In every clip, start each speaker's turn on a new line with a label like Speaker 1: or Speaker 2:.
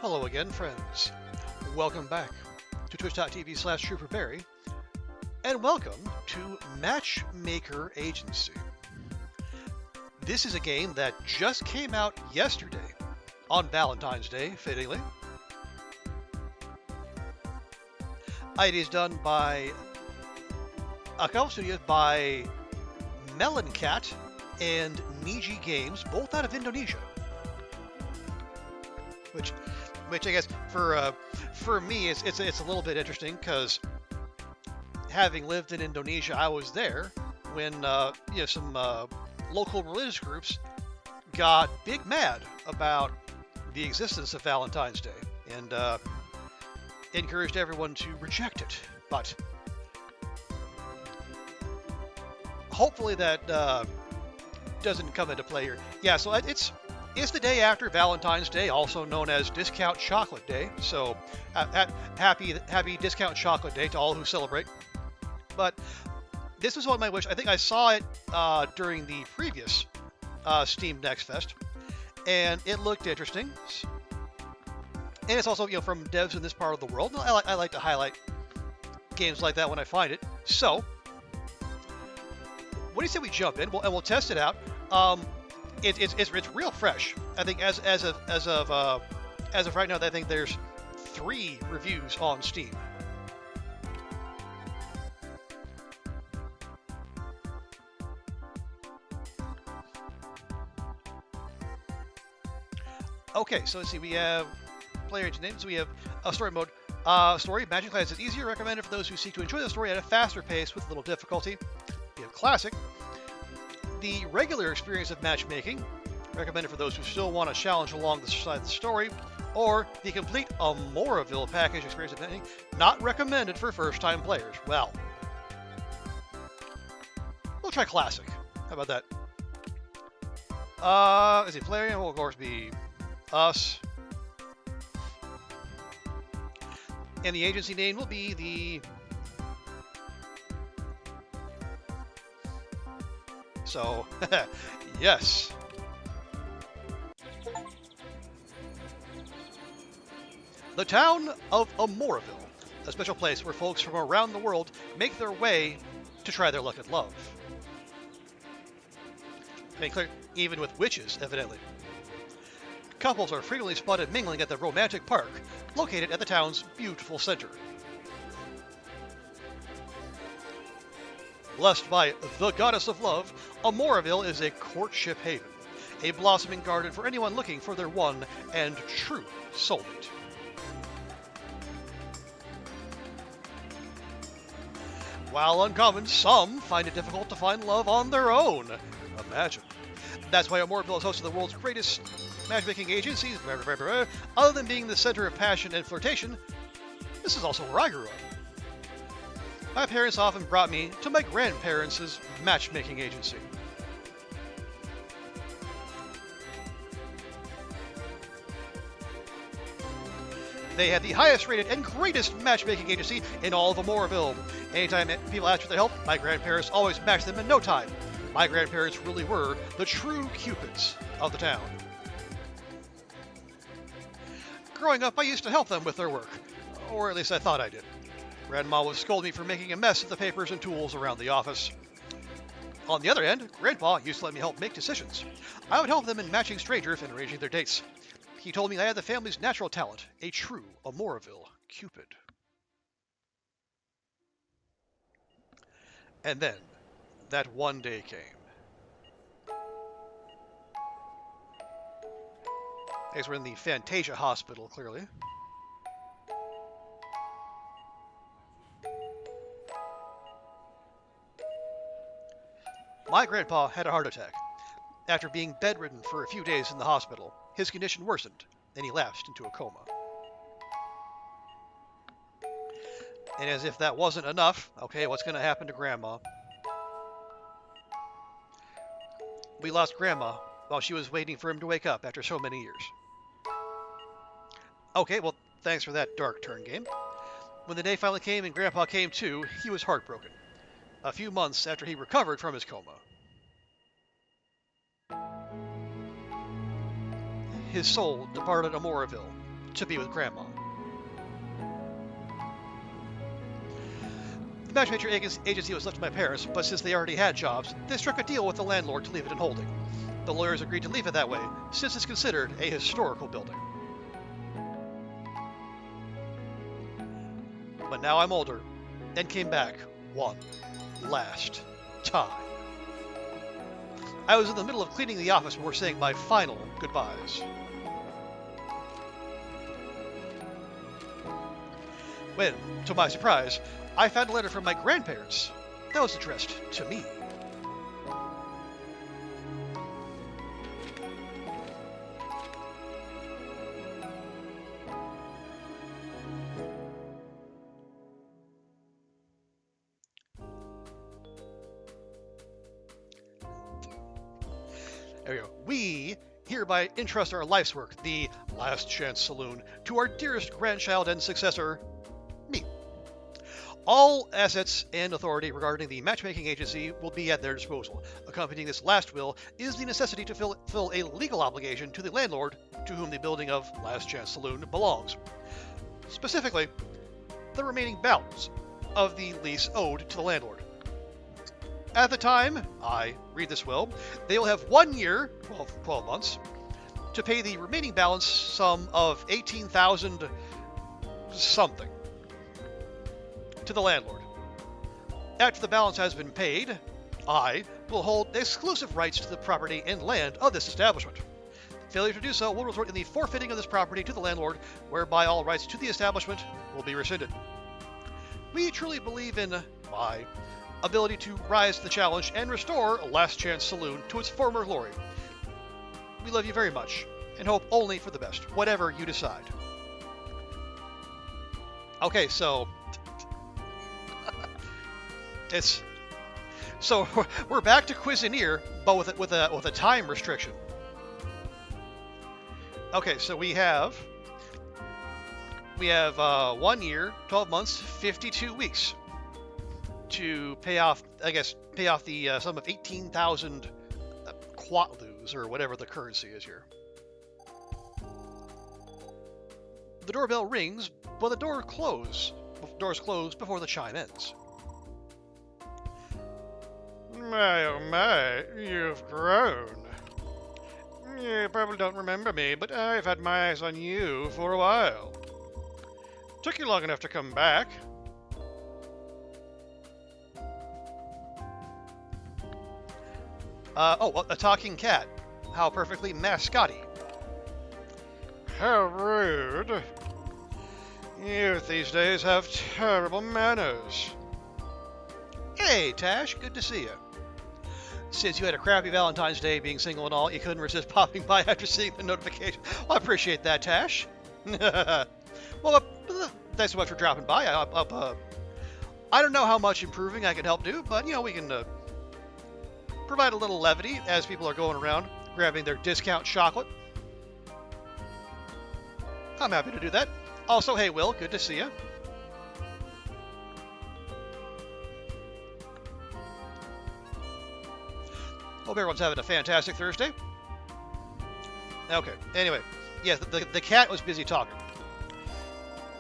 Speaker 1: Hello again, friends. Welcome back to twitch.tv/TrooperBerry, and welcome to Matchmaker Agency. This is a game that just came out yesterday, on Valentine's Day, fittingly. It is done by a couple studios by Meloncat and Niji games, both out of Indonesia. Which I guess for me it's a little bit interesting, because having lived in Indonesia, I was there when some local religious groups got big mad about the existence of Valentine's Day and encouraged everyone to reject it. But hopefully that doesn't come into play here. Yeah, so it's the day after Valentine's Day, also known as Discount Chocolate Day. So happy Discount Chocolate Day to all who celebrate. But this was one of my wish. I think I saw it during the previous Steam Next Fest, and it looked interesting. And it's also from devs in this part of the world. I like to highlight games like that when I find it. So what do you say we jump in? We'll test it out. It's real fresh. I think as of right now, I think there's 3 reviews on Steam. Okay, so let's see. We have player agent names. We have a story mode. Story Magic Class is easier, recommended for those who seek to enjoy the story at a faster pace with little difficulty. We have Classic. The regular experience of matchmaking, recommended for those who still want to challenge along the side of the story, or the complete Amoraville package experience of matchmaking, not recommended for first-time players. Well, we'll try Classic. How about that? Let's see, player will of course be us, and the agency name will be the... So, yes. The town of Amoraville, a special place where folks from around the world make their way to try their luck at love. I mean, clear, even with witches, evidently. Couples are frequently spotted mingling at the romantic park, located at the town's beautiful center. Blessed by the goddess of love, Amoraville is a courtship haven, a blossoming garden for anyone looking for their one and true soulmate. While uncommon, some find it difficult to find love on their own. Imagine. That's why Amoraville is host of the world's greatest matchmaking agencies. Other than being the center of passion and flirtation, this is also where I grew up. My parents often brought me to my grandparents' matchmaking agency. They had the highest rated and greatest matchmaking agency in all of Amoraville. Anytime people asked for their help, my grandparents always matched them in no time. My grandparents really were the true cupids of the town. Growing up, I used to help them with their work, or at least I thought I did. Grandma would scold me for making a mess of the papers and tools around the office. On the other hand, Grandpa used to let me help make decisions. I would help them in matching strangers and arranging their dates. He told me I had the family's natural talent, a true Amoraville Cupid. And then, that one day came. I guess we're in the Fantasia Hospital, clearly. My grandpa had a heart attack. After being bedridden for a few days in the hospital, his condition worsened, and he lapsed into a coma. And as if that wasn't enough, okay, what's going to happen to Grandma? We lost Grandma while she was waiting for him to wake up after so many years. Okay, well, thanks for that dark turn, game. When the day finally came and Grandpa came to, he was heartbroken. A few months after he recovered from his coma. His soul departed Amoraville to be with Grandma. The Matchmaker Agency was left to my parents, but since they already had jobs, they struck a deal with the landlord to leave it in holding. The lawyers agreed to leave it that way, since it's considered a historical building. But now I'm older, and came back one last time. I was in the middle of cleaning the office before saying my final goodbyes. When, to my surprise, I found a letter from my grandparents that was addressed to me. There we go. We hereby entrust our life's work, the Last Chance Saloon, to our dearest grandchild and successor, me. All assets and authority regarding the matchmaking agency will be at their disposal. Accompanying this last will is the necessity to fill a legal obligation to the landlord to whom the building of Last Chance Saloon belongs. Specifically, the remaining balance of the lease owed to the landlord. At the time I read this will, they will have 1 year, 12 months, to pay the remaining balance sum of 18,000 something to the landlord. After the balance has been paid, I will hold exclusive rights to the property and land of this establishment. Failure to do so will result in the forfeiting of this property to the landlord, whereby all rights to the establishment will be rescinded. We truly believe in my ability to rise to the challenge and restore Last Chance Saloon to its former glory. We love you very much and hope only for the best, whatever you decide. Okay, so we're back to Cuisinere, but with a time restriction. Okay, so we have 1 year, 12 months, 52 weeks to pay off the sum of 18,000 quatlus, or whatever the currency is here. The doorbell rings, but the doors close before the chime ends. My, oh my, you've grown. You probably don't remember me, but I've had my eyes on you for a while. Took you long enough to come back. A talking cat. How perfectly mascoty. How rude. Youth these days have terrible manners. Hey, Tash, good to see you. Since you had a crappy Valentine's Day being single and all, you couldn't resist popping by after seeing the notification. Well, I appreciate that, Tash. Well, thanks so much for dropping by. I don't know how much improving I can help do, but, we can provide a little levity as people are going around grabbing their discount chocolate. I'm happy to do that. Also, hey, Will, good to see you. Hope everyone's having a fantastic Thursday. Okay, anyway. Yes, the cat was busy talking.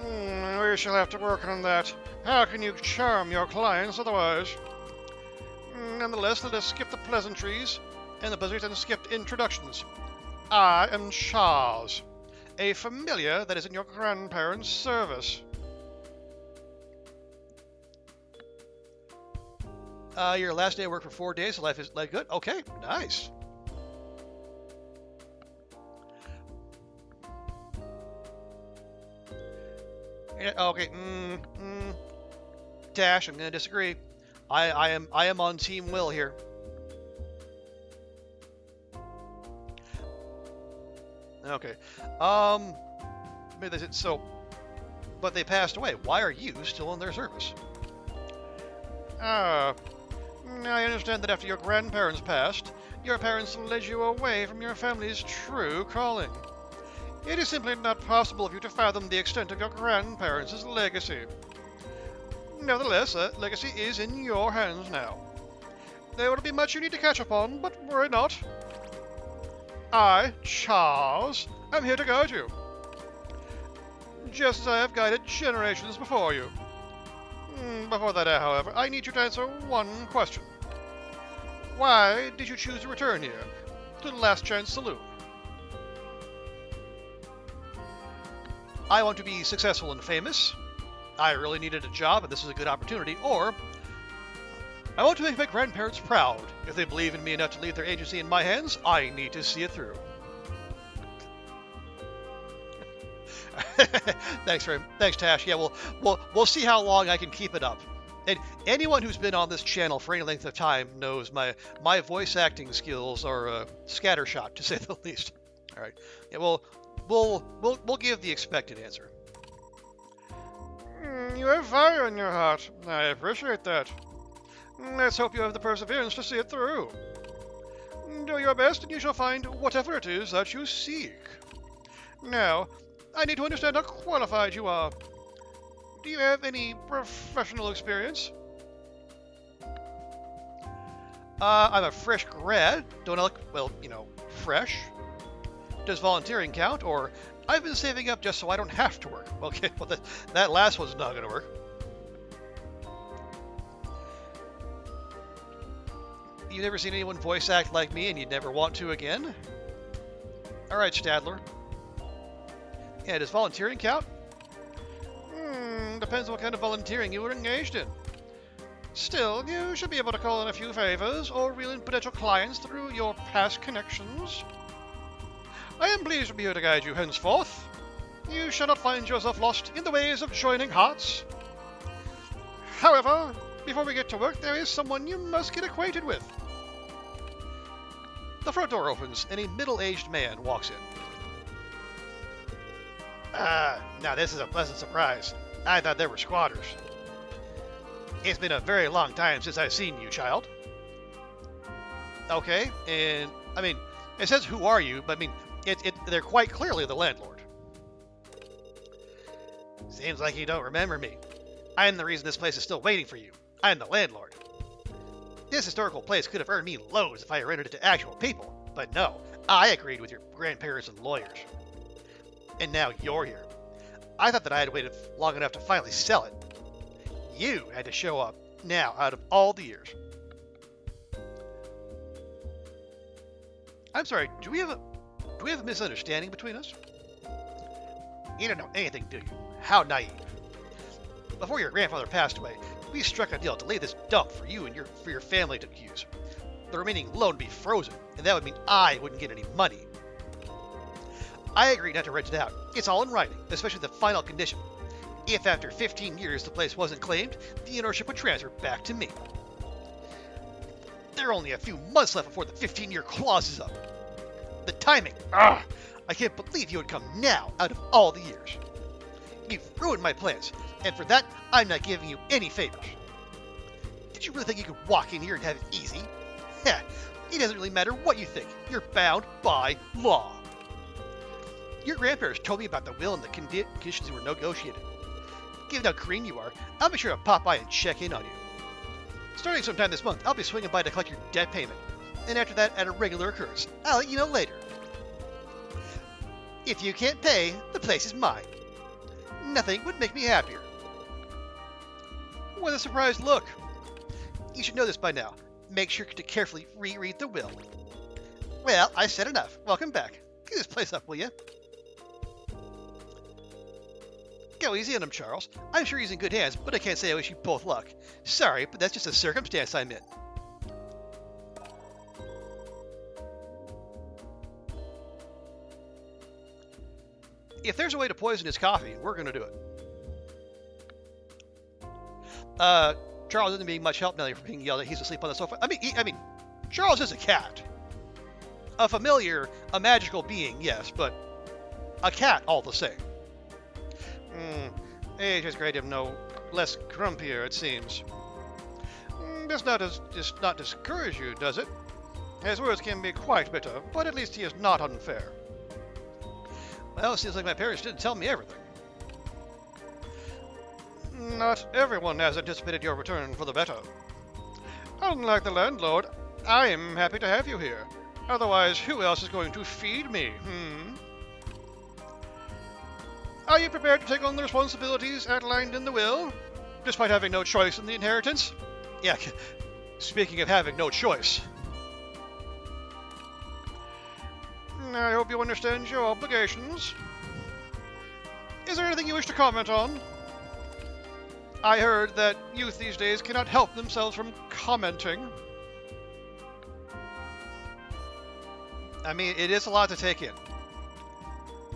Speaker 1: We shall have to work on that. How can you charm your clients otherwise? Nonetheless, let us skip the pleasantries and the blizzards and skip introductions. I am Charles, a familiar that is in your grandparents' service. Your last day of work for 4 days, so life is good? Okay, nice. Yeah, okay, Dash, I'm gonna disagree. I am on Team Will here. Okay. Maybe they said so, but they passed away. Why are you still in their service? I understand that after your grandparents passed, your parents led you away from your family's true calling. It is simply not possible for you to fathom the extent of your grandparents' legacy. Nevertheless, that legacy is in your hands now. There will be much you need to catch up on, but worry not. I, Charles, am here to guide you. just as I have guided generations before you. Before that, however, I need you to answer one question. Why did you choose to return here, to the Last Chance Saloon? I want to be successful and famous. I really needed a job, and this is a good opportunity. Or, I want to make my grandparents proud. If they believe in me enough to leave their agency in my hands, I need to see it through. Thanks, Tash. Yeah, we'll see how long I can keep it up. And anyone who's been on this channel for any length of time knows my voice acting skills are scattershot, to say the least. All right. Yeah, we'll give the expected answer. You have fire in your heart. I appreciate that. Let's hope you have the perseverance to see it through. Do your best, and you shall find whatever it is that you seek. Now, I need to understand how qualified you are. Do you have any professional experience? I'm a fresh grad. Don't I look, well, fresh? Does volunteering count? Or I've been saving up just so I don't have to work. Okay, well, that last one's not going to work. You've never seen anyone voice act like me and you'd never want to again? Alright, Stadler. Yeah, does volunteering count? Depends what kind of volunteering you were engaged in. Still, you should be able to call in a few favors or reel in potential clients through your past connections. I am pleased to be here to guide you henceforth. You shall not find yourself lost in the ways of joining hearts. However, before we get to work, there is someone you must get acquainted with. The front door opens and a middle-aged man walks in. Now this is a pleasant surprise. I thought there were squatters. It's been a very long time since I've seen you, child. Okay, and, it says who are you, but they're quite clearly the landlord. Seems like you don't remember me. I'm the reason this place is still waiting for you. I'm the landlord. This historical place could have earned me loads if I rented it to actual people, but no, I agreed with your grandparents and lawyers. And now you're here. I thought that I had waited long enough to finally sell it. You had to show up now out of all the years. I'm sorry, do we have a misunderstanding between us? You don't know anything, do you? How naive. Before your grandfather passed away, we struck a deal to leave this dump for you and for your family to use. The remaining loan would be frozen, and that would mean I wouldn't get any money. I agreed not to rent it out. It's all in writing, especially the final condition. If after 15 years the place wasn't claimed, the ownership would transfer back to me. There are only a few months left before the 15-year clause is up. The timing, I can't believe you would come now out of all the years. You've ruined my plans, and for that, I'm not giving you any favors. Did you really think you could walk in here and have it easy? Heh, it doesn't really matter what you think. You're bound by law. Your grandparents told me about the will and the conditions were negotiated. Given how green you are, I'll be sure to pop by and check in on you. Starting sometime this month, I'll be swinging by to collect your debt payment. And after that, at a regular occurrence, I'll let you know later. If you can't pay, the place is mine. Nothing would make me happier. What a surprised look. You should know this by now. Make sure to carefully reread the will. Well, I said enough. Welcome back. Get this place up, will you? Go easy on him, Charles. I'm sure he's in good hands, but I can't say I wish you both luck. Sorry, but that's just a circumstance I'm in. If there's a way to poison his coffee, we're going to do it. Charles isn't being much help now for being yelled at. He's asleep on the sofa. Charles is a cat. A familiar, a magical being, yes, but a cat all the same. Age has made him no less grumpier, it seems. Does not discourage you, does it? His words can be quite bitter, but at least he is not unfair. Well, it seems like my parents didn't tell me everything. Not everyone has anticipated your return for the better. Unlike the landlord, I am happy to have you here. Otherwise, who else is going to feed me, Are you prepared to take on the responsibilities outlined in the will, despite having no choice in the inheritance? Yeah, speaking of having no choice. I hope you understand your obligations. Is there anything you wish to comment on? I heard that youth these days cannot help themselves from commenting. I mean, it is a lot to take in.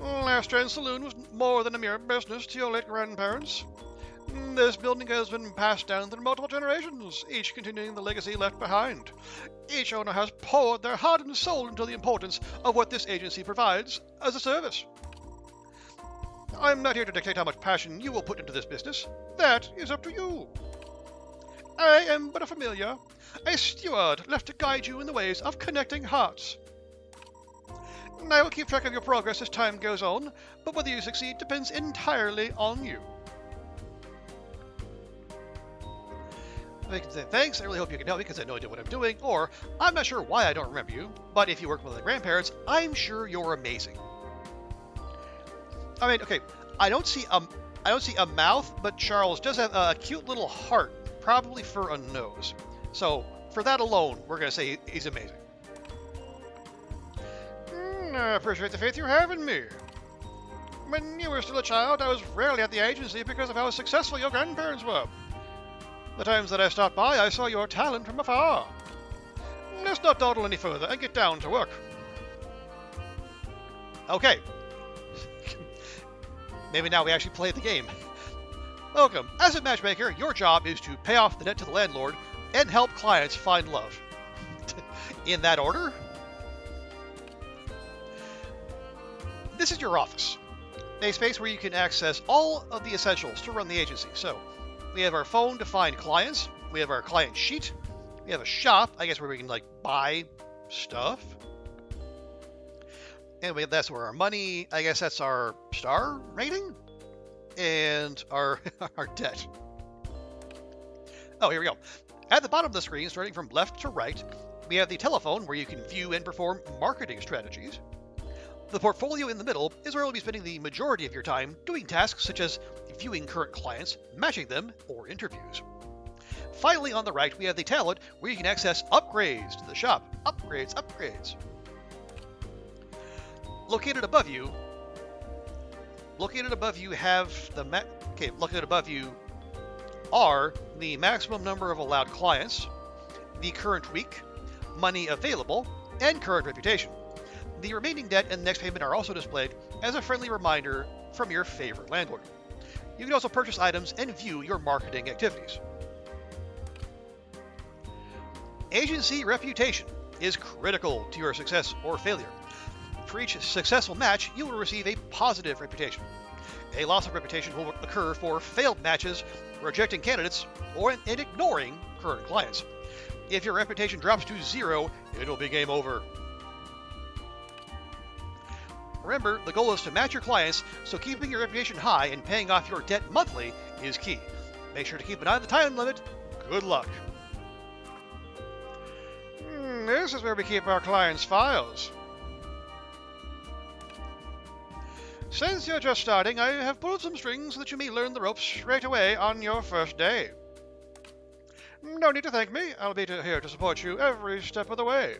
Speaker 1: Last Trend Saloon was more than a mere business to your late grandparents. This building has been passed down through multiple generations, each continuing the legacy left behind. Each owner has poured their heart and soul into the importance of what this agency provides as a service. I'm not here to dictate how much passion you will put into this business. That is up to you. I am but a familiar, a steward left to guide you in the ways of connecting hearts. I will keep track of your progress as time goes on, but whether you succeed depends entirely on you. I can say thanks, I really hope you can help me because I have no idea what I'm doing, or I'm not sure why I don't remember you, but if you work with my grandparents, I'm sure you're amazing. I mean, okay, I don't see a mouth, but Charles does have a cute little heart, probably for a nose. So for that alone, we're going to say he's amazing. I appreciate the faith you have in me. When you were still a child, I was rarely at the agency because of how successful your grandparents were. The times that I stopped by, I saw your talent from afar. Let's not dawdle any further and get down to work. Okay. Maybe now we actually play the game. Welcome. As a matchmaker, your job is to pay off the debt to the landlord and help clients find love. In that order? This is your office, a space where you can access all of the essentials to run the agency. So, we have our phone to find clients, we have our client sheet, we have a shop, I guess, where we can like buy stuff. And that's where our money, I guess that's our star rating, and our our debt. Oh, here we go. At the bottom of the screen, starting from left to right, we have the telephone where you can view and perform marketing strategies. The portfolio in the middle is where you'll be spending the majority of your time doing tasks such as viewing current clients, matching them, or interviews. Finally, on the right, we have the tablet where you can access upgrades to the shop. Upgrades. Located above you are the maximum number of allowed clients, the current week, money available, and current reputation. The remaining debt and next payment are also displayed as a friendly reminder from your favorite landlord. You can also purchase items and view your marketing activities. Agency reputation is critical to your success or failure. For each successful match, you will receive a positive reputation. A loss of reputation will occur for failed matches, rejecting candidates, and ignoring current clients. If your reputation drops to 0, it'll be game over. Remember, the goal is to match your clients, so keeping your reputation high and paying off your debt monthly is key. Make sure to keep an eye on the time limit. Good luck. This is where we keep our clients' files. Since you're just starting, I have pulled some strings so that you may learn the ropes right away on your first day. No need to thank me. I'll be here to support you every step of the way.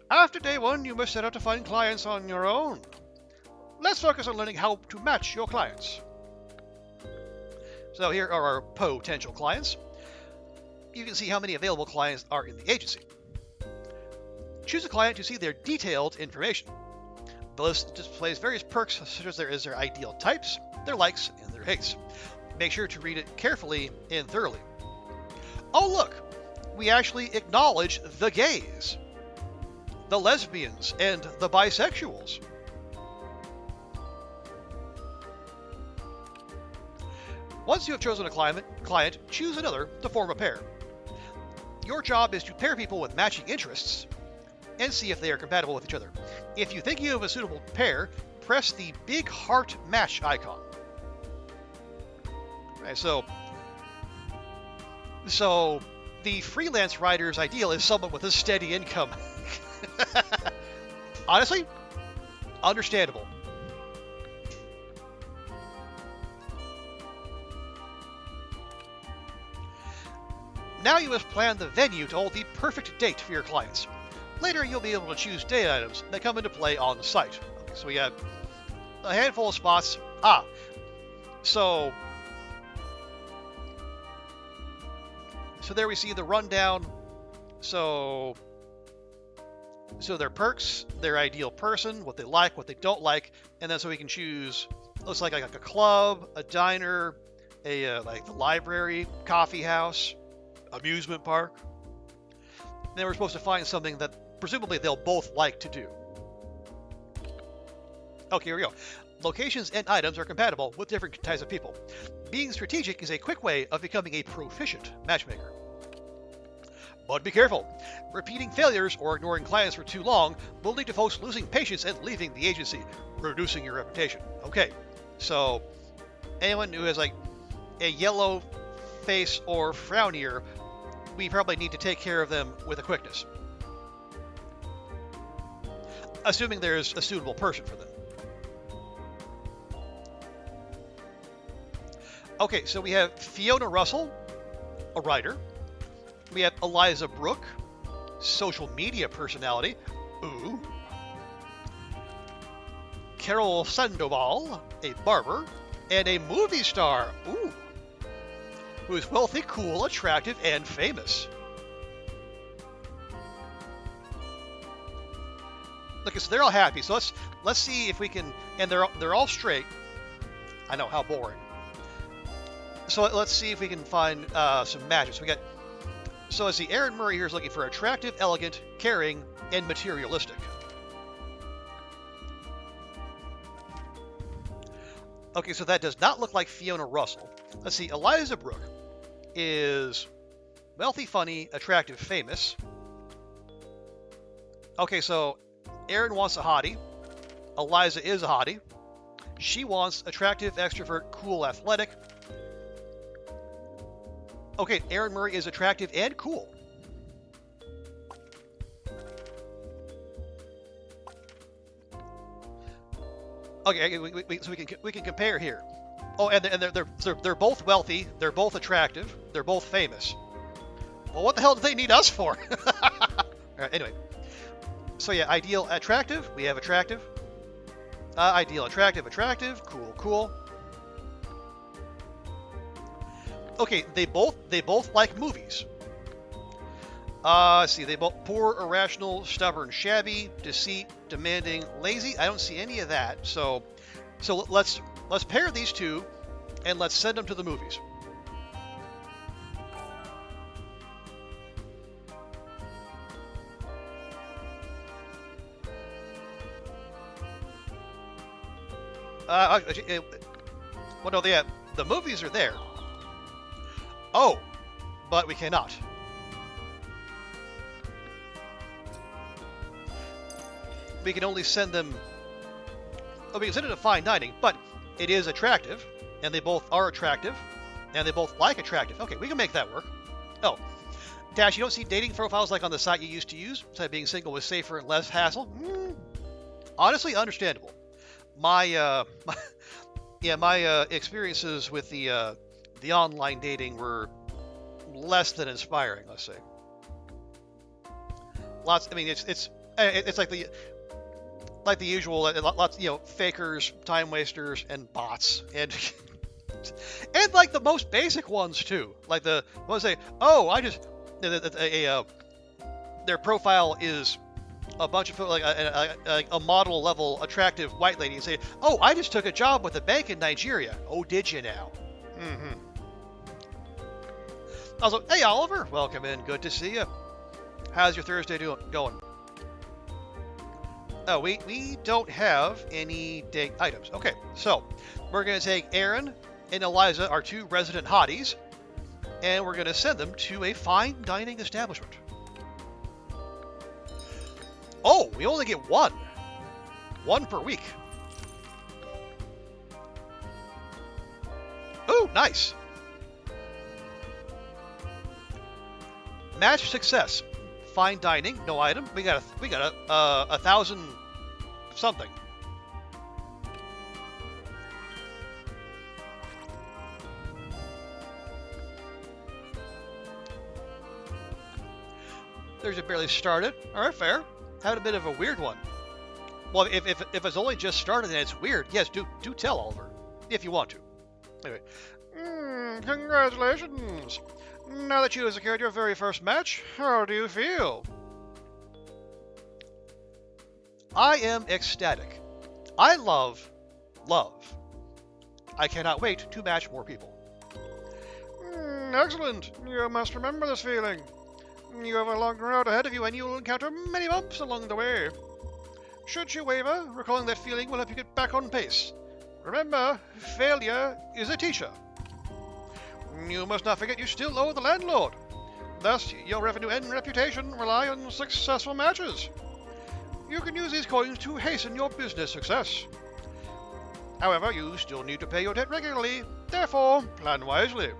Speaker 1: After day 1, you must set out to find clients on your own. Let's focus on learning how to match your clients. So here are our potential clients. You can see how many available clients are in the agency. Choose a client to see their detailed information. The list displays various perks such as their ideal types, their likes, and their hates. Make sure to read it carefully and thoroughly. Oh look, we actually acknowledge the gays, the lesbians, and the bisexuals. Once you have chosen a client, choose another to form a pair. Your job is to pair people with matching interests and see if they are compatible with each other. If you think you have a suitable pair, press the big heart match icon. Right, so the freelance writer's ideal is someone with a steady income. Honestly, understandable. Now you must plan the venue to hold the perfect date for your clients. Later, you'll be able to choose date items that come into play on site. Okay, so we got a handful of spots. So there we see the rundown. So their perks, their ideal person, what they like, what they don't like, and then so we can choose. Looks like a club, a diner, like the library, coffee house, amusement park. And then we're supposed to find something that presumably they'll both like to do. Okay, here we go. Locations and items are compatible with different types of people. Being strategic is a quick way of becoming a proficient matchmaker. But be careful. Repeating failures or ignoring clients for too long will lead to folks losing patience and leaving the agency, reducing your reputation. Okay, so anyone who has like a yellow face or frown ear, we probably need to take care of them with a quickness. Assuming there's a suitable person for them. Okay, so we have Fiona Russell, a writer. We have Eliza Brooke, social media personality. Ooh. Carol Sandoval, a barber, and a movie star. Ooh. Who is wealthy, cool, attractive, and famous. Look, so they're all happy. So let's see if we can, and they're all straight. I know, how boring. So let's see if we can find some matches. We got. So let's see. Aaron Murray here is looking for attractive, elegant, caring, and materialistic. Okay, so that does not look like Fiona Russell. Let's see. Eliza Brooke is wealthy, funny, attractive, famous. Okay, so Aaron wants a hottie. Eliza is a hottie. She wants attractive, extrovert, cool, athletic. Okay, Aaron Murray is attractive and cool. Okay, so we can compare here. Oh, and they're both wealthy. They're both attractive. They're both famous. Well, what the hell do they need us for? All right, anyway. So yeah, ideal, attractive. We have attractive. Ideal, attractive. Cool. Okay, they both like movies. Let's see, they both poor, irrational, stubborn, shabby, deceit, demanding, lazy. I don't see any of that. So let's pair these two, and let's send them to the movies. Well, no, the movies are there. Oh, but we cannot. We can only send them. Oh, we can send it to fine dining, but it is attractive, and they both are attractive, and they both like attractive. Okay, we can make that work. Oh, Dash, you don't see dating profiles like on the site you used to use? So being single was safer and less hassle? Honestly, understandable. My experiences with the online dating were less than inspiring, let's say. Lots. I mean, it's like the usual. Lots, fakers, time wasters, and bots, and and like the most basic ones too. Like the ones say, oh, I just their profile is a bunch of like a model level attractive white lady and say, oh, I just took a job with a bank in Nigeria. Oh, did you now? Mm-hmm. I was like, hey, Oliver, welcome in. Good to see you. How's your Thursday going? Oh, we don't have any date items. Okay, so we're going to take Aaron and Eliza, our two resident hotties, and we're going to send them to a fine dining establishment. Oh, we only get one. One per week. Oh, nice. Match success. Fine dining, no item. We got a 1,000 something. Thursday barely started. All right, fair. Had a bit of a weird one. Well, if it's only just started and it's weird, yes, do tell Oliver if you want to. Anyway, congratulations. Now that you have secured your very first match, how do you feel? I am ecstatic. I love. I cannot wait to match more people. Excellent. You must remember this feeling. You have a long road ahead of you and you will encounter many bumps along the way. Should you waver, recalling that feeling will help you get back on pace. Remember, failure is a teacher. You must not forget you still owe the landlord. Thus, your revenue and reputation rely on successful matches. You can use these coins to hasten your business success. However, you still need to pay your debt regularly, therefore, plan wisely.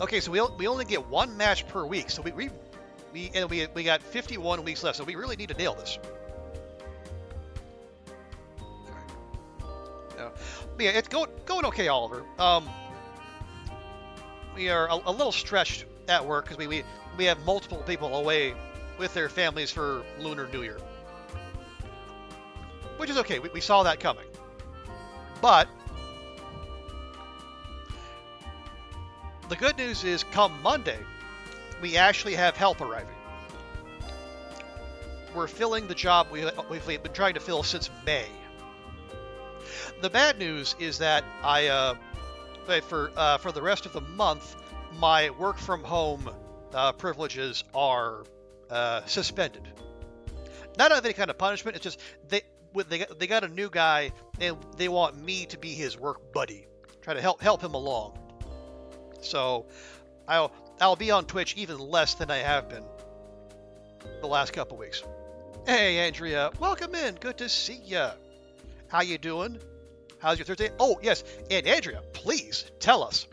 Speaker 1: Okay, so we only get one match per week, so we got 51 weeks left, so we really need to nail this. Yeah, it's going okay, Oliver. We are a little stretched at work because we have multiple people away with their families for Lunar New Year, which is okay. We saw that coming, but the good news is, come Monday, we actually have help arriving. We're filling the job we've been trying to fill since May. The bad news is that for the rest of the month, my work from home privileges are suspended. Not out of any kind of punishment. It's just they got a new guy and they want me to be his work buddy, try to help him along. So I'll be on Twitch even less than I have been the last couple weeks. Hey Andrea, welcome in. Good to see ya. How you doing? How's your Thursday? Oh yes, and Andrea, please tell us,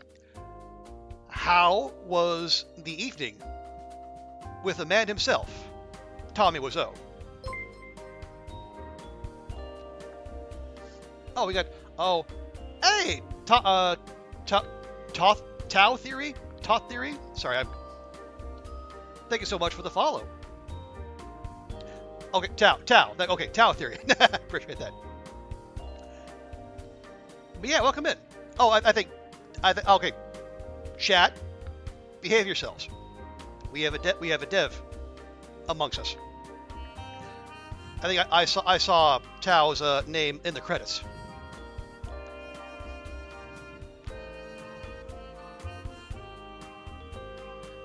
Speaker 1: how was the evening with the man himself, Tommy Wiseau? Oh, we got hey, Tao Theory? Toth Theory? Sorry, thank you so much for the follow. Okay, Tao. Okay, Tao Theory. Appreciate that. But yeah, welcome in. Oh, I think, okay. Chat, behave yourselves. We have a dev amongst us. I think I saw Tao's name in the credits.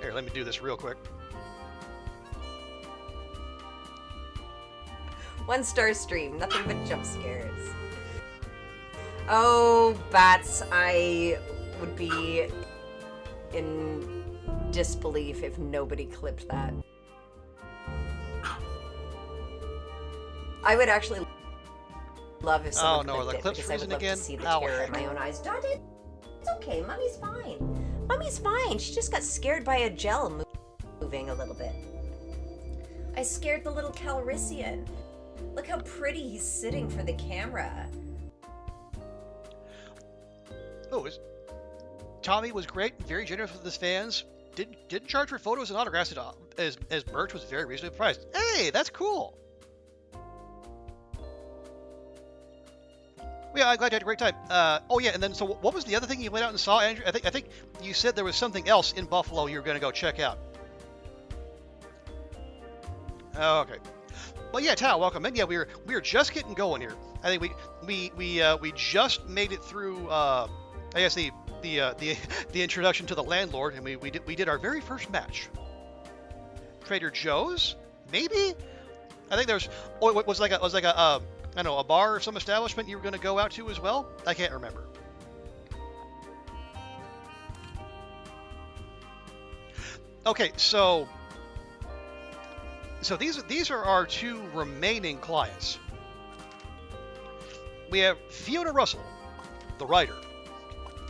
Speaker 1: Here, let me do this real quick.
Speaker 2: 1-star stream, nothing but jump scares. Oh, bats, I would be in disbelief if nobody clipped that. I would actually love if someone clipped it, because I would love to see the terror in my own eyes. Dante, it's okay, Mommy's fine. Mommy's fine, she just got scared by a gel moving a little bit. I scared the little Calrissian. Look how pretty he's sitting for the camera.
Speaker 1: Oh, Tommy was great, very generous with his fans. Didn't charge for photos and autographs at all, as Birch was very reasonably priced. Hey, that's cool. Yeah, I'm glad you had a great time. Oh yeah, and then so what was the other thing you went out and saw, Andrew? I think you said there was something else in Buffalo you were going to go check out. Oh, okay. Well, yeah, Tao, welcome in. Yeah, we were just getting going here. I think we just made it through. I guess the introduction to the landlord, and we did our very first match. Trader Joe's, maybe. I think there's. Oh, it was like a I don't know, a bar or some establishment you were going to go out to as well. I can't remember. Okay, so these are our two remaining clients. We have Fiona Russell, the writer.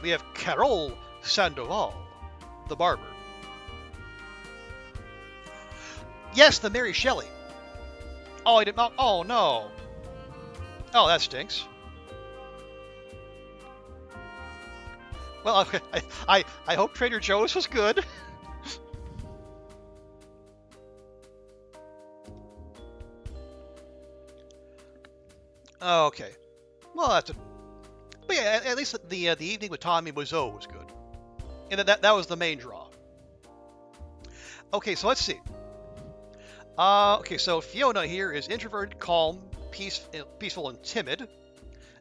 Speaker 1: We have Carole Sandoval, the barber. Yes, the Mary Shelley. Oh, I didn't. Oh no. Oh, that stinks. Well, I hope Trader Joe's was good. Oh, okay. Well, that's a. But yeah, at least the evening with Tommy Wiseau was good, and that was the main draw. Okay, so let's see. Okay, so Fiona here is introverted, calm, peaceful, and timid,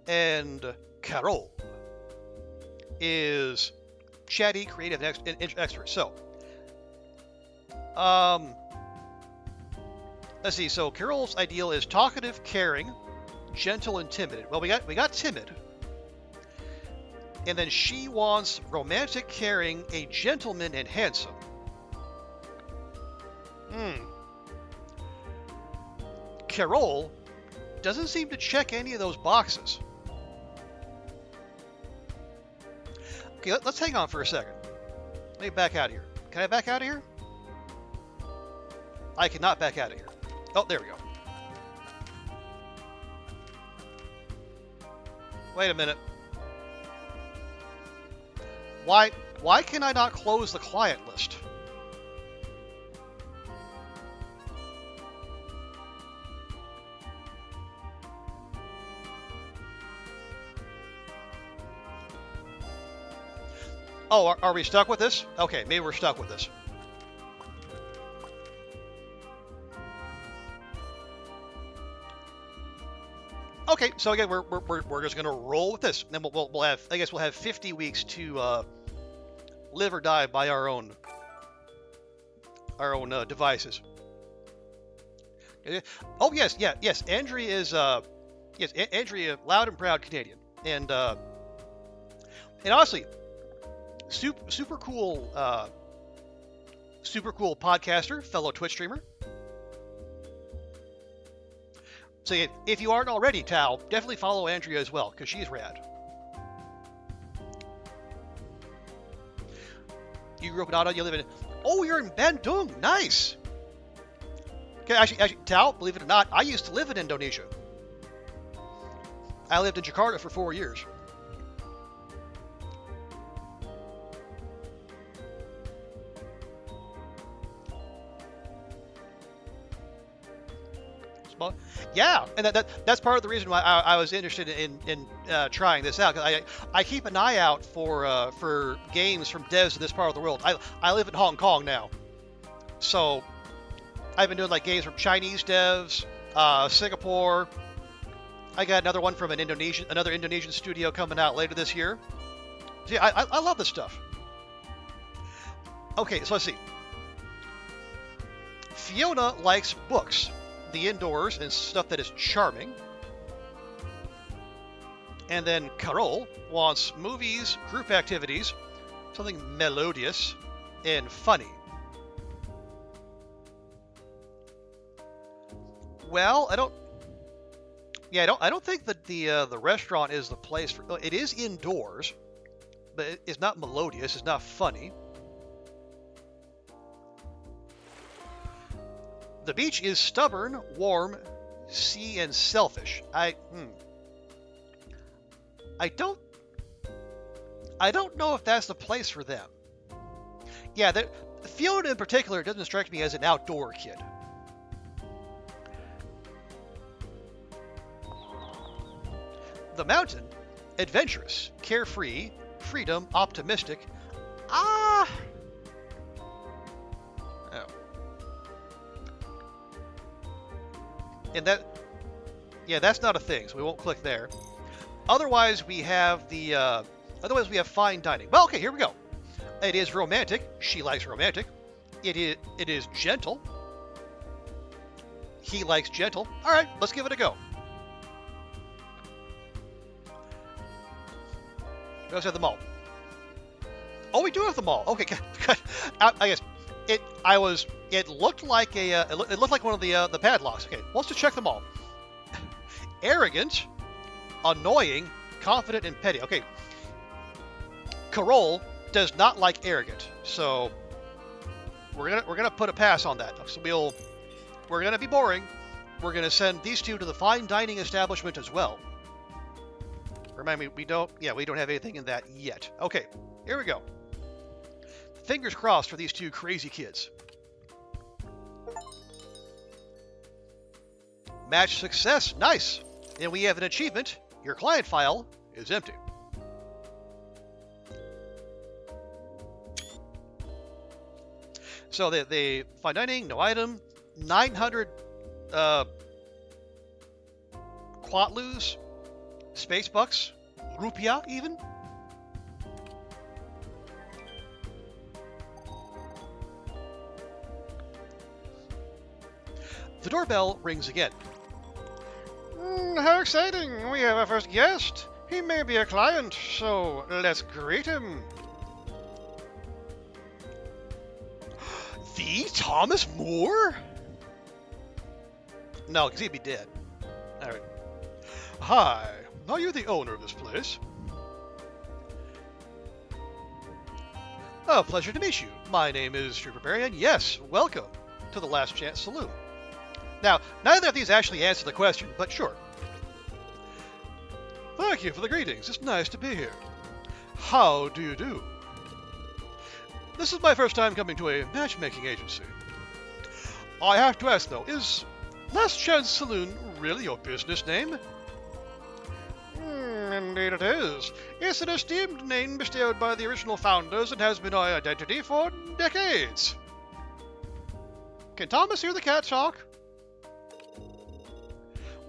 Speaker 1: and Carol is chatty, creative, and extrovert. So, let's see. So Carol's ideal is talkative, caring, gentle, and timid. Well, we got timid, and then she wants romantic, caring, a gentleman, and handsome. Carol doesn't seem to check any of those boxes. Okay, let's hang on for a second. Let me back out of here. Can I back out of here? I cannot back out of here. Oh, there we go. Wait a minute. Why can I not close the client list? Oh, are we stuck with this? Okay, maybe we're stuck with this. Okay, so again, we're just gonna roll with this. Then we'll have, I guess we'll have 50 weeks to live or die by our own devices. Oh yes, yes. Andrea is Andrea, loud and proud Canadian, and honestly, super cool podcaster, fellow Twitch streamer. So if you aren't already, Tal, definitely follow Andrea as well, because she's rad. You grew up in Ottawa, you live in... Oh, you're in Bandung. Nice. Okay, actually, Tal, believe it or not, I used to live in Indonesia. I lived in Jakarta for 4 years. Yeah, and that's part of the reason why I was interested in trying this out. Cause I keep an eye out for games from devs in this part of the world. I live in Hong Kong now, so I've been doing like games from Chinese devs, Singapore. I got another one from another Indonesian studio coming out later this year. So yeah, I love this stuff. Okay, so let's see. Fiona likes books, the indoors, and stuff that is charming. And then Carol wants movies, group activities, something melodious and funny. Well, I don't think that the restaurant is the place for. It is indoors, but it's not melodious. It's not funny. The beach is stubborn, warm, sea, and selfish. I don't know if that's the place for them. Yeah, Fiona in particular doesn't strike me as an outdoor kid. The mountain, adventurous, carefree, freedom, optimistic. Oh. And that's not a thing, so we won't click there. Otherwise, we have fine dining. Well, okay, here we go. It is romantic. She likes romantic. It is gentle. He likes gentle. All right, let's give it a go. We also have the mall. Oh, we do have the mall. Okay, I guess it looked like one of the padlocks. Okay, let's just check them all. Arrogant, annoying, confident, and petty. Okay. Carol does not like arrogant, so we're gonna put a pass on that. So we're gonna be boring. We're gonna send these two to the fine dining establishment as well. Remind me, we don't have anything in that yet. Okay, here we go. Fingers crossed for these two crazy kids. Match success. Nice. And we have an achievement. Your client file is empty. So they fine dining, no item, 900 quatlus, space bucks, rupiah even. The doorbell rings again. How exciting! We have our first guest. He may be a client, so let's greet him. The Thomas More? No, because he'd be dead. All right. Hi, are you the owner of this place? Oh, pleasure to meet you. My name is Trooper Barry, and yes, welcome to the Last Chance Saloon. Now, neither of these actually answer the question, but sure. Thank you for the greetings. It's nice to be here. How do you do? This is my first time coming to a matchmaking agency. I have to ask, though, is Last Chance Saloon really your business name? Indeed it is. It's an esteemed name bestowed by the original founders and has been our identity for decades. Can Thomas hear the cat talk?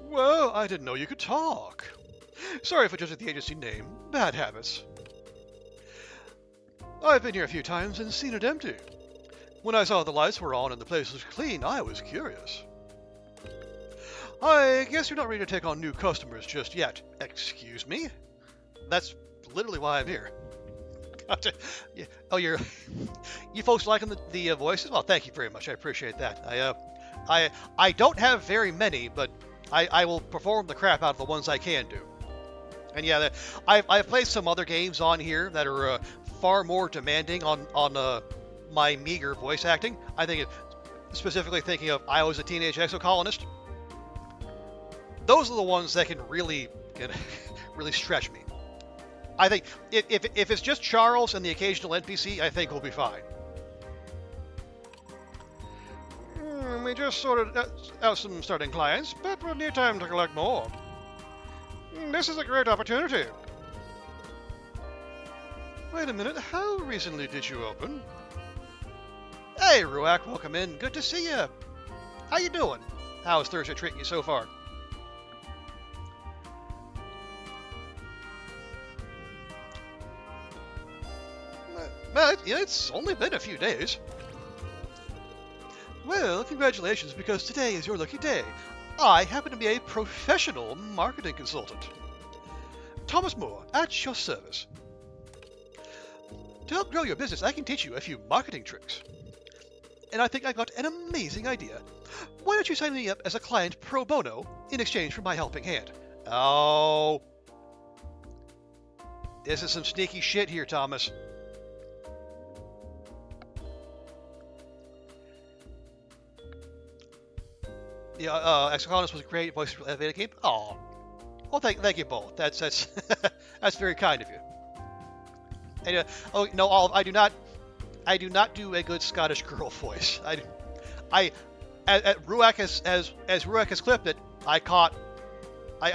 Speaker 1: Well, I didn't know you could talk. Sorry for judging the agency name. Bad habits. I've been here a few times and seen it empty. When I saw the lights were on and the place was clean, I was curious. I guess you're not ready to take on new customers just yet. Excuse me? That's literally why I'm here. Oh, you folks liking the voices? Well, thank you very much. I appreciate that. I don't have very many, but I will perform the crap out of the ones I can do. And yeah, I've played some other games on here that are far more demanding on my meager voice acting. I think specifically thinking of I Was a Teenage Exocolonist. Those are the ones that can really stretch me. I think if it's just Charles and the occasional NPC, I think we'll be fine. We just sorted out some starting clients, but we'll need time to collect more. This is a great opportunity. Wait a minute, how recently did you open? Hey, Ruak, welcome in. Good to see you. How you doing? How's Thursday treating you so far? Well, it's only been a few days. Well, congratulations, because today is your lucky day. I happen to be a professional marketing consultant. Thomas Moore, at your service. To help grow your business, I can teach you a few marketing tricks. And I think I got an amazing idea. Why don't you sign me up as a client pro bono in exchange for my helping hand? Oh. This is some sneaky shit here, Thomas. Yeah, Exocolonist was a great voice elevator game. Oh, well, thank you both. That's that's very kind of you. And, oh no, I do not do a good Scottish girl voice. Ruak as Ruak has clipped it, I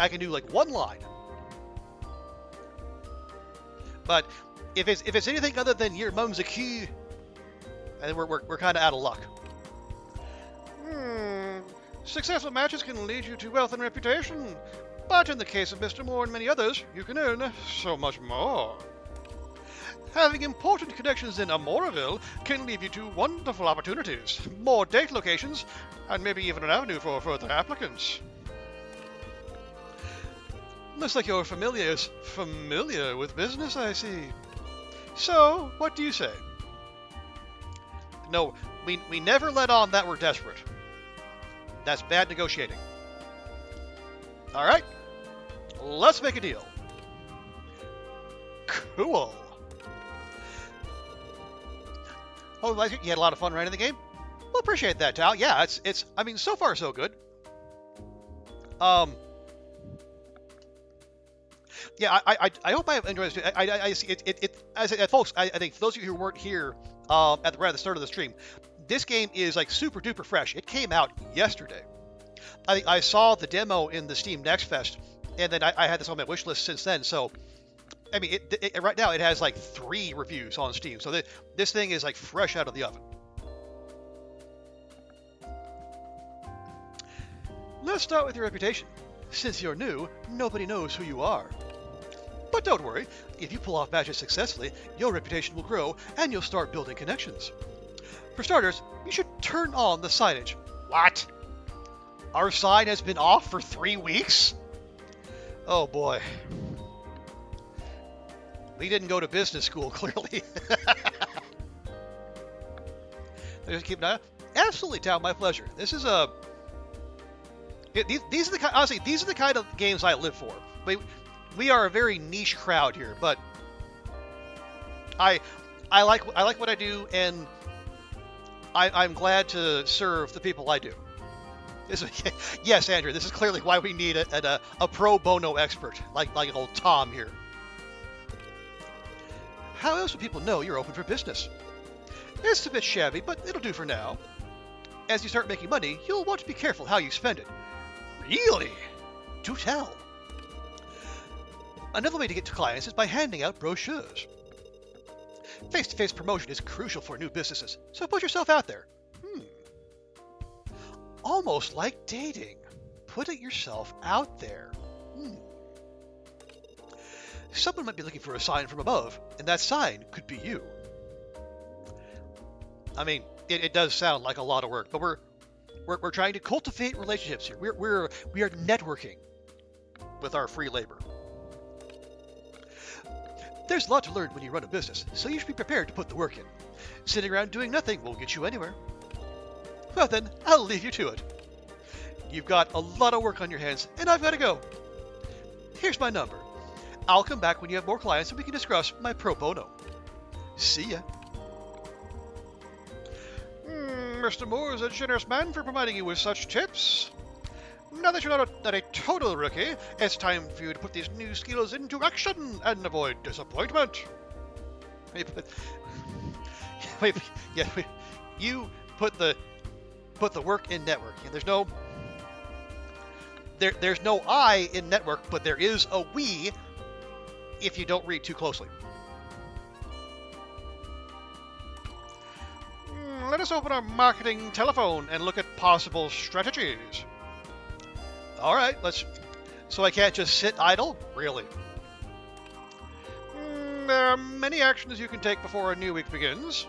Speaker 1: can do like one line. But if it's anything other than your mum's a key, then we're kind of out of luck. Successful matches can lead you to wealth and reputation, but in the case of Mr. Moore and many others, you can earn so much more. Having important connections in Amoraville can lead you to wonderful opportunities, more date locations, and maybe even an avenue for further applicants. Looks like you're familiar with business, I see. So, what do you say? No, we never let on that we're desperate. That's bad negotiating. All right, let's make a deal. Cool. Oh, you had a lot of fun running the game? Well, appreciate that, Tal. Yeah, it's. I mean, so far so good. Yeah, I hope I have enjoyed this. I see it. Folks, I think for those of you who weren't here at the start of the stream, this game is like super duper fresh. It came out yesterday. I saw the demo in the Steam Next Fest, and then I had this on my wish list since then. So, I mean, right now it has like 3 reviews on Steam. So this thing is like fresh out of the oven. Let's start with your reputation. Since you're new, nobody knows who you are. But don't worry, if you pull off matches successfully, your reputation will grow and you'll start building connections. For starters, you should turn on the signage. What? Our sign has been off for 3 weeks? Oh boy. We didn't go to business school, clearly. Just keep an eye. Absolutely, Town, my pleasure. This is a... These are the kind, honestly, these are the kind of games I live for. We are a very niche crowd here, but I like what I do, and I'm glad to serve the people I do. Yes, Andrew, this is clearly why we need a pro bono expert like old Tom here. How else would people know you're open for business? It's a bit shabby, but it'll do for now. As you start making money, you'll want to be careful how you spend it. Really? Do tell. Another way to get to clients is by handing out brochures. Face-to-face promotion is crucial for new businesses, so put yourself out there. Almost like dating. Putting yourself out there. Someone might be looking for a sign from above, and that sign could be you. I mean, it does sound like a lot of work, but we're trying to cultivate relationships here. We are networking with our free labor. There's a lot to learn when you run a business, so you should be prepared to put the work in. Sitting around doing nothing won't get you anywhere. Well then, I'll leave you to it. You've got a lot of work on your hands, and I've got to go. Here's my number. I'll come back when you have more clients and we can discuss my pro bono. See ya. Mr. Moore is a generous man for providing you with such tips. Now that you're not a total rookie, it's time for you to put these new skills into action and avoid disappointment. You put the work in network. There's no I in network, but there is a we if you don't read too closely. Let us open our marketing telephone and look at possible strategies. All right, so I can't just sit idle? Really? There are many actions you can take before a new week begins.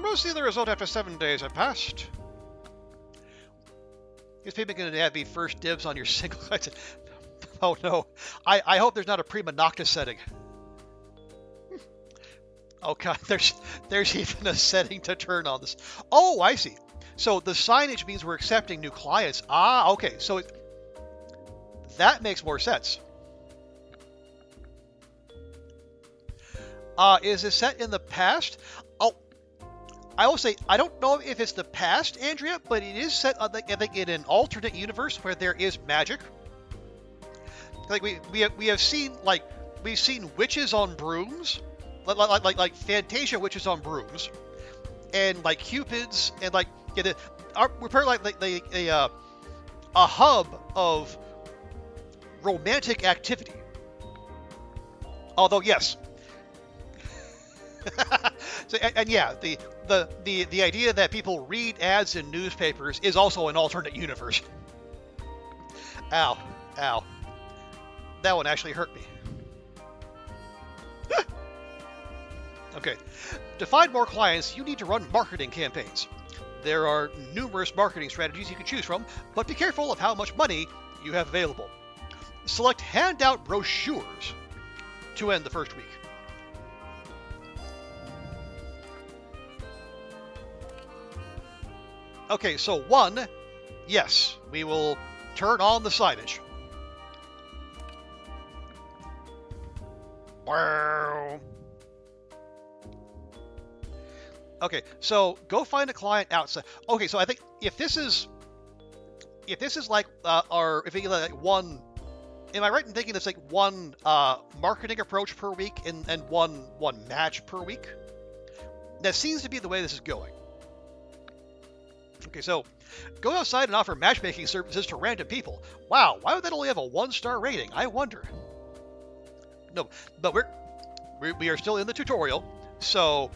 Speaker 1: We'll see the result after 7 days have passed. Is people going to have me first dibs on your single? Oh no, I hope there's not a prima nocta setting. Oh god, there's even a setting to turn on this. Oh, I see. So the signage means we're accepting new clients. Ah, okay. So that makes more sense. Is it set in the past? Oh, I will say I don't know if it's the past, Andrea, but it is set I think in an alternate universe where there is magic. Like we have seen we've seen witches on brooms. Like Fantasia witches on brooms, and like cupids, and we're part like a hub of romantic activity. Although yes, so, and yeah, the idea that people read ads in newspapers is also an alternate universe. Ow, that one actually hurt me. Okay, to find more clients, you need to run marketing campaigns. There are numerous marketing strategies you can choose from, but be careful of how much money you have available. Select handout brochures to end the first week. Okay, so 1, yes, we will turn on the signage. Wow. Okay, so go find a client outside. Okay, so I think if this is like one, am I right in thinking it's like one marketing approach per week and one match per week? That seems to be the way this is going. Okay, so go outside and offer matchmaking services to random people. Wow, why would that only have a 1-star rating? I wonder. No, but we are still in the tutorial, so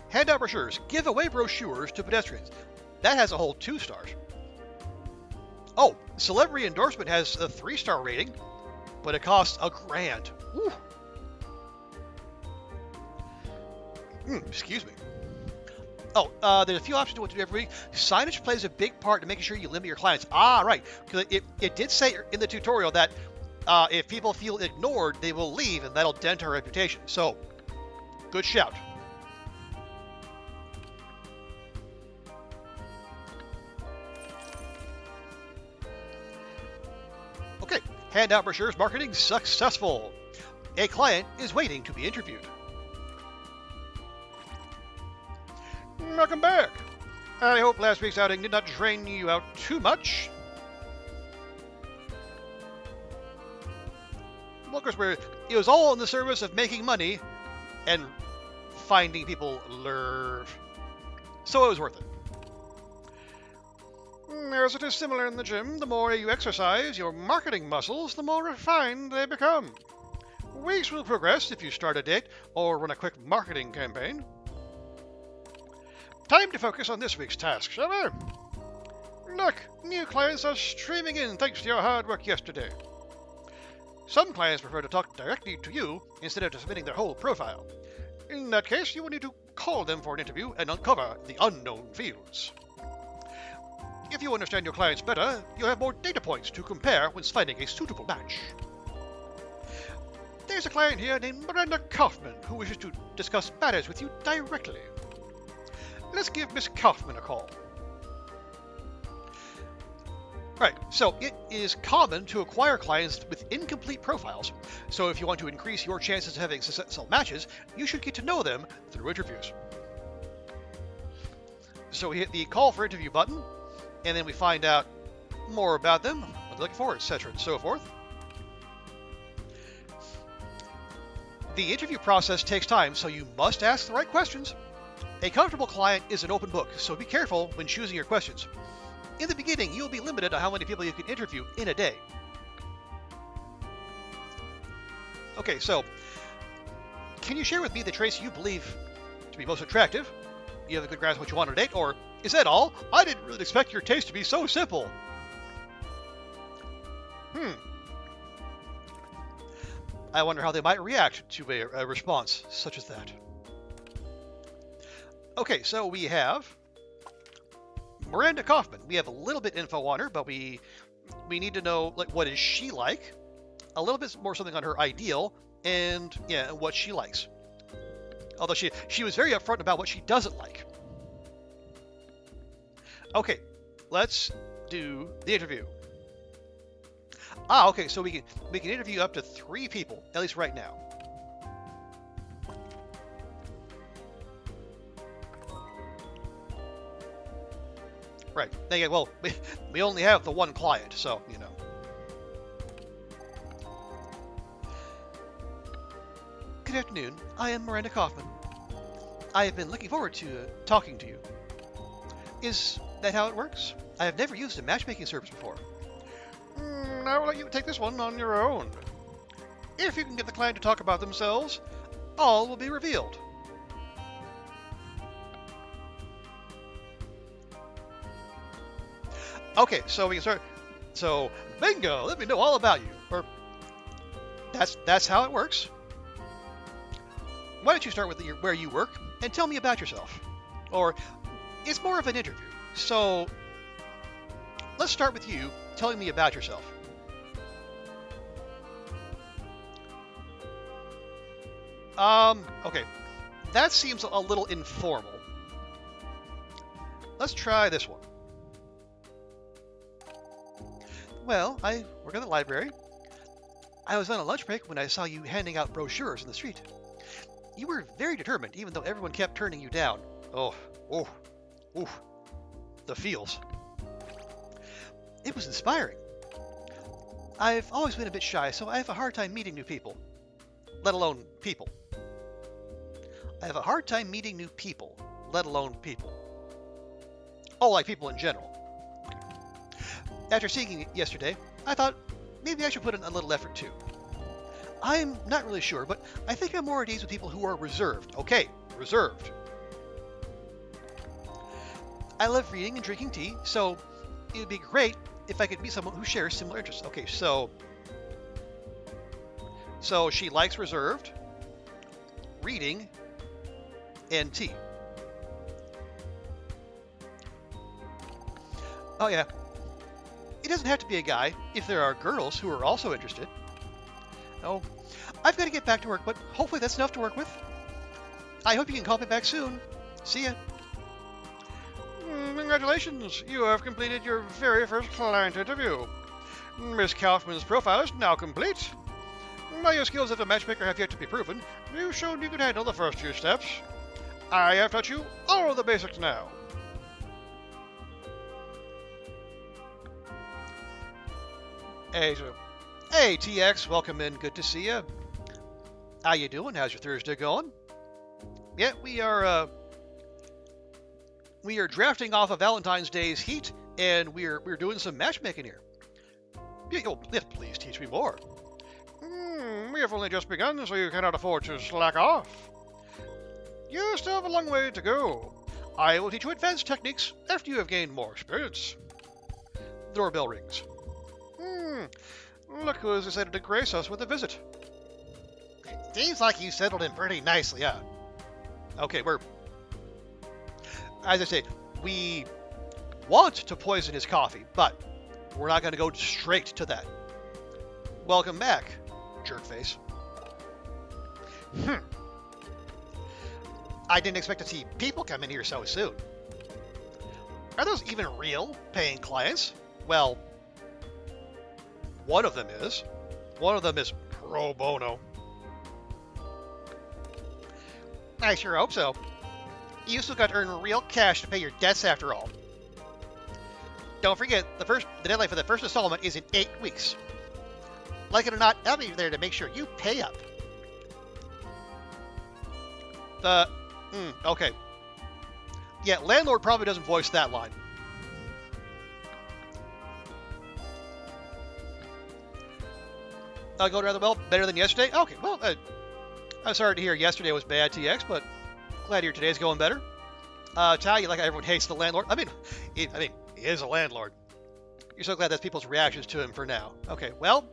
Speaker 1: hand out brochures. Give away brochures to pedestrians. That has a whole 2 stars. Oh, celebrity endorsement has a 3-star rating, but it costs $1,000. Excuse me. Oh, there's a few options to what to do every week. Signage plays a big part in making sure you limit your clients. Ah, right. Because it did say in the tutorial that if people feel ignored, they will leave, and that'll dent our reputation. So, good shout. Okay, handout brochures marketing successful. A client is waiting to be interviewed. Welcome back. I hope last week's outing did not drain you out too much. Well, of course, it was all in the service of making money and finding people lurve. So it was worth it. As it is similar in the gym, the more you exercise your marketing muscles, the more refined they become. Weeks will progress if you start a date or run a quick marketing campaign. Time to focus on this week's task, shall we? Look, new clients are streaming in thanks to your hard work yesterday. Some clients prefer to talk directly to you instead of submitting their whole profile. In that case, you will need to call them for an interview and uncover the unknown fields. If you understand your clients better, you'll have more data points to compare when finding a suitable match. There's a client here named Miranda Kaufman who wishes to discuss matters with you directly. Let's give Miss Kaufman a call. Right, so it is common to acquire clients with incomplete profiles. So if you want to increase your chances of having successful matches, you should get to know them through interviews. So we hit the call for interview button, and then we find out more about them, what they're looking for, etc. and so forth. The interview process takes time, so you must ask the right questions. A comfortable client is an open book, so be careful when choosing your questions. In the beginning, you'll be limited to how many people you can interview in a day. Okay, so can you share with me the traits you believe to be most attractive? You have a good grasp of what you want on a date, or is that all? I didn't really expect your taste to be so simple. I wonder how they might react to a response such as that. Okay, so we have Miranda Kaufman. We have a little bit info on her, but we need to know what is she like, a little bit more something on her ideal, and what she likes. Although she was very upfront about what she doesn't like. Okay, let's do the interview. Okay, so we can interview up to 3 people, at least right now. Right. Yeah, well, we only have the one client, so, you know. Good afternoon. I am Miranda Kaufman. I have been looking forward to talking to you. Is that how it works? I have never used a matchmaking service before. I will let you take this one on your own. If you can get the client to talk about themselves, all will be revealed. Okay, so we can start. So, bingo! Let me know all about you. Or that's how it works. Why don't you start with where you work and tell me about yourself? Or it's more of an interview. So let's start with you telling me about yourself. Okay, that seems a little informal. Let's try this one. Well, I work in the library. I was on a lunch break when I saw you handing out brochures in the street. You were very determined, even though everyone kept turning you down. Oh, the feels. It was inspiring. I've always been a bit shy, so I have a hard time meeting new people. Let alone people. I have a hard time meeting new people, let alone people. Oh, like people in general. After seeing it yesterday, I thought maybe I should put in a little effort too. I'm not really sure, but I think I'm more at ease with people who are reserved. Okay, reserved. I love reading and drinking tea, so it would be great if I could meet someone who shares similar interests. Okay, so she likes reserved, reading, and tea. Oh yeah. It doesn't have to be a guy if there are girls who are also interested. Oh, I've got to get back to work, but hopefully that's enough to work with. I hope you can call me back soon. See ya. Congratulations, you have completed your very first client interview. Miss Kaufman's profile is now complete. While your skills as a matchmaker have yet to be proven, you've shown you can handle the first few steps. I have taught you all of the basics now. Hey, TX, welcome in. Good to see you. How you doing? How's your Thursday going? Yeah, we are drafting off of Valentine's Day's heat, and we're doing some matchmaking here. Please teach me more. We have only just begun, so you cannot afford to slack off. You still have a long way to go. I will teach you advanced techniques after you have gained more experience. The doorbell rings. Look who has decided to grace us with a visit. Seems like you settled in pretty nicely, huh? Okay, as I say, we want to poison his coffee, but we're not going to go straight to that. Welcome back, jerkface. I didn't expect to see people come in here so soon. Are those even real paying clients? Well, one of them is. One of them is pro bono. I sure hope so. You still got to earn real cash to pay your debts after all. Don't forget, the deadline for the first installment is in 8 weeks. Like it or not, I'll be there to make sure you pay up. Okay. Yeah, landlord probably doesn't voice that line. Going rather well, better than yesterday? Okay, well, I'm sorry to hear yesterday was bad, TX, but glad to hear today's going better. Tal, you like how everyone hates the landlord? I mean, he is a landlord. You're so glad that's people's reactions to him for now. Okay, well,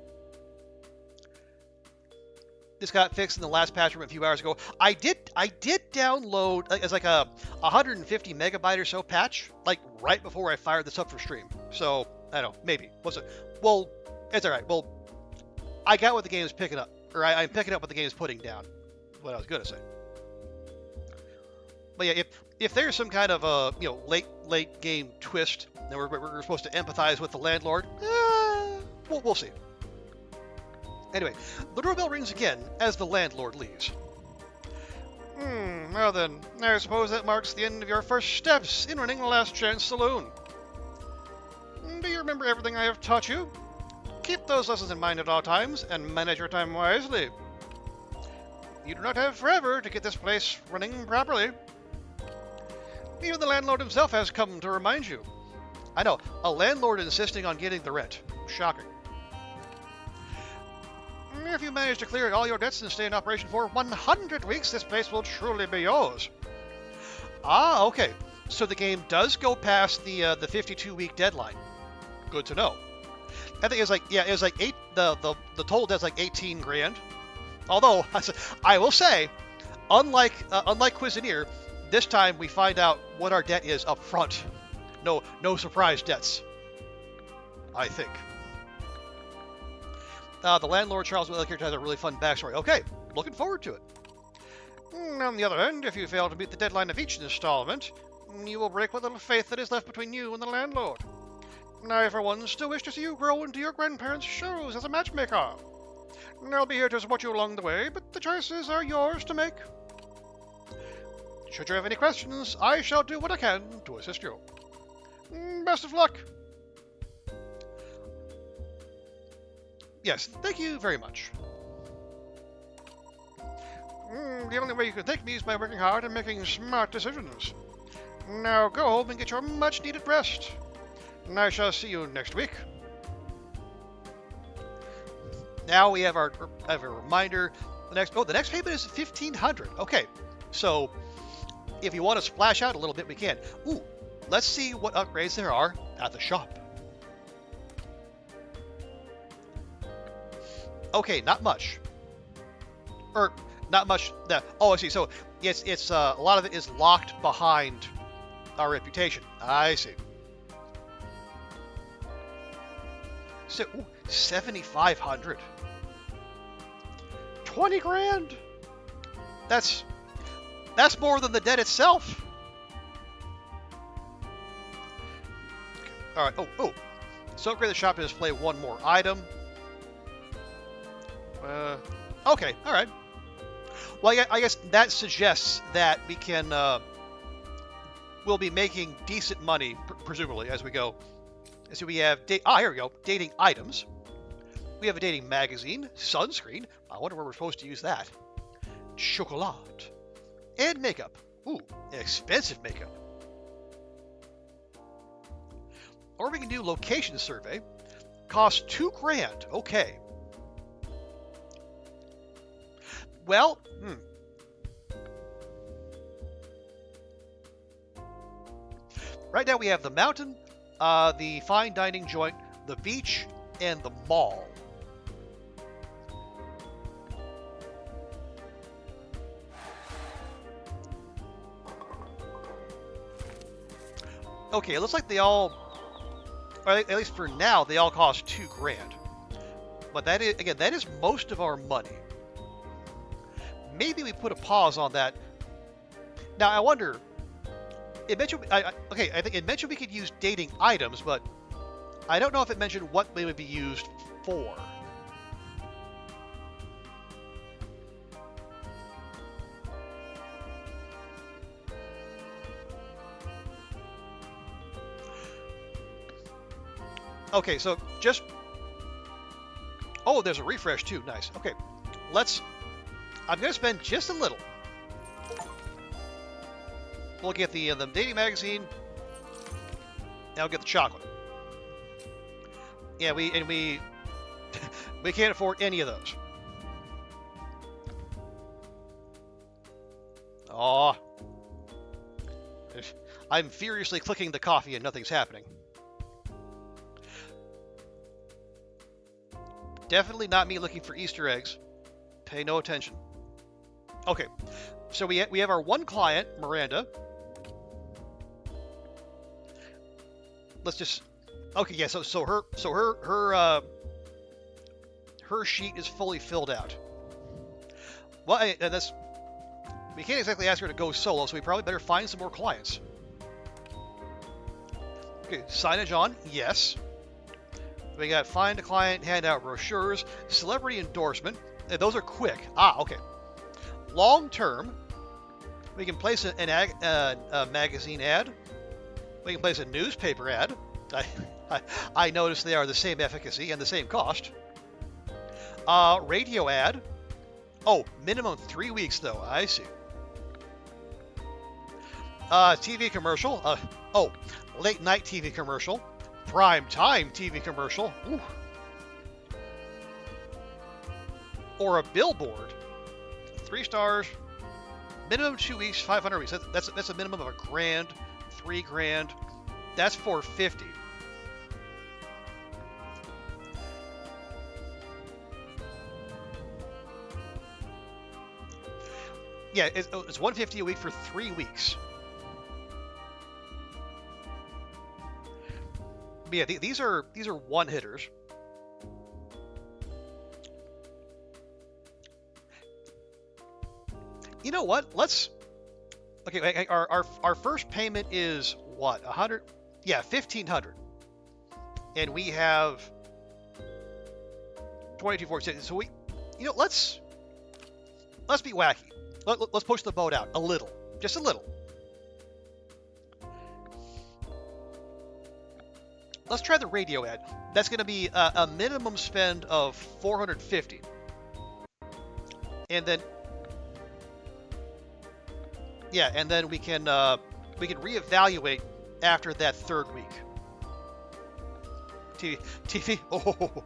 Speaker 1: this got fixed in the last patch from a few hours ago. I did download as like a 150 megabyte or so patch, like right before I fired this up for stream. So I don't know, maybe. What's it? Well, it's all right. Well, I got what the game is picking up, or I'm picking up what the game is putting down. What I was gonna say. But yeah, if there's some kind of a late game twist, then we're supposed to empathize with the landlord. We'll see. Anyway, the doorbell rings again as the landlord leaves. Well then, I suppose that marks the end of your first steps in running Last Chance Saloon. Do you remember everything I have taught you? Keep those lessons in mind at all times, and manage your time wisely. You do not have forever to get this place running properly. Even the landlord himself has come to remind you. I know, a landlord insisting on getting the rent. Shocking. If you manage to clear all your debts and stay in operation for 100 weeks, this place will truly be yours. Ah, okay. So the game does go past the 52-week deadline. Good to know. I think it was like eight. The total debt's like 18 grand. Although I will say, unlike Cuisinier, this time we find out what our debt is up front. No surprise debts. I think. The landlord, Charles Miller character, has a really fun backstory. Okay, looking forward to it. On the other hand, if you fail to meet the deadline of each installment, you will break what little faith that is left between you and the landlord. I, for one, still wish to see you grow into your grandparents' shoes as a matchmaker. I'll be here to support you along the way, but the choices are yours to make. Should you have any questions, I shall do what I can to assist you. Best of luck. Yes, thank you very much. The only way you can thank me is by working hard and making smart decisions. Now go home and get your much-needed rest. I shall see you next week. Now we have a reminder. The next payment is 1,500. Okay, so if you want to splash out a little bit, we can. Ooh, let's see what upgrades there are at the shop. Okay, not much. Or not much. Oh, I see. So it's a lot of it is locked behind our reputation. I see. So 7,500. 20 grand. That's more than the debt itself. All right. Oh. So upgrade the shop to display one more item. Okay. All right. Well, I guess that suggests that we can. We'll be making decent money, presumably, as we go. So we have here we go. Dating items. We have a dating magazine, sunscreen. I wonder where we're supposed to use that. Chocolate. And makeup. Ooh, expensive makeup. Or we can do location survey. Costs 2 grand. Okay. Well, Right now we have the mountain, the fine dining joint, the beach, and the mall. Okay, it looks like they all, or at least for now, they all cost 2 grand. But that is most of our money. Maybe we put a pause on that. Now I wonder. It mentioned, I think it mentioned we could use dating items, but I don't know if it mentioned what they would be used for. Okay, so just... Oh, there's a refresh too. Nice. Okay, I'm going to spend just a little. We'll get the dating magazine. Now we'll get the chocolate. Yeah, we we can't afford any of those. Aw. I'm furiously clicking the coffee and nothing's happening. Definitely not me looking for Easter eggs. Pay no attention. Okay, so we have our one client, Miranda. Let's just. Okay, yeah. So her sheet is fully filled out. Well, and that's. We can't exactly ask her to go solo, so we probably better find some more clients. Okay, signage on, yes. We got find a client, hand out brochures, celebrity endorsement. Those are quick. Okay. Long term, we can place a magazine ad. We can place a newspaper ad. I noticed they are the same efficacy and the same cost. Radio ad. Oh, minimum 3 weeks though. I see. TV commercial. Late night TV commercial. Prime time TV commercial. Ooh. Or a billboard. 3 stars. Minimum 2 weeks, 500 weeks. That's a minimum of $1 grand, 3 grand. That's $450. Yeah, it's $150 a week for 3 weeks. But yeah, these are one hitters. You know what? Okay. Our first payment is what? 100? Yeah, 1,500. And we have 2246. So let's be wacky. Let's push the boat out a little, just a little. Let's try the radio ad. That's going to be a minimum spend of 450. And then, yeah, and then we can we can reevaluate after that third week. TV. Oh.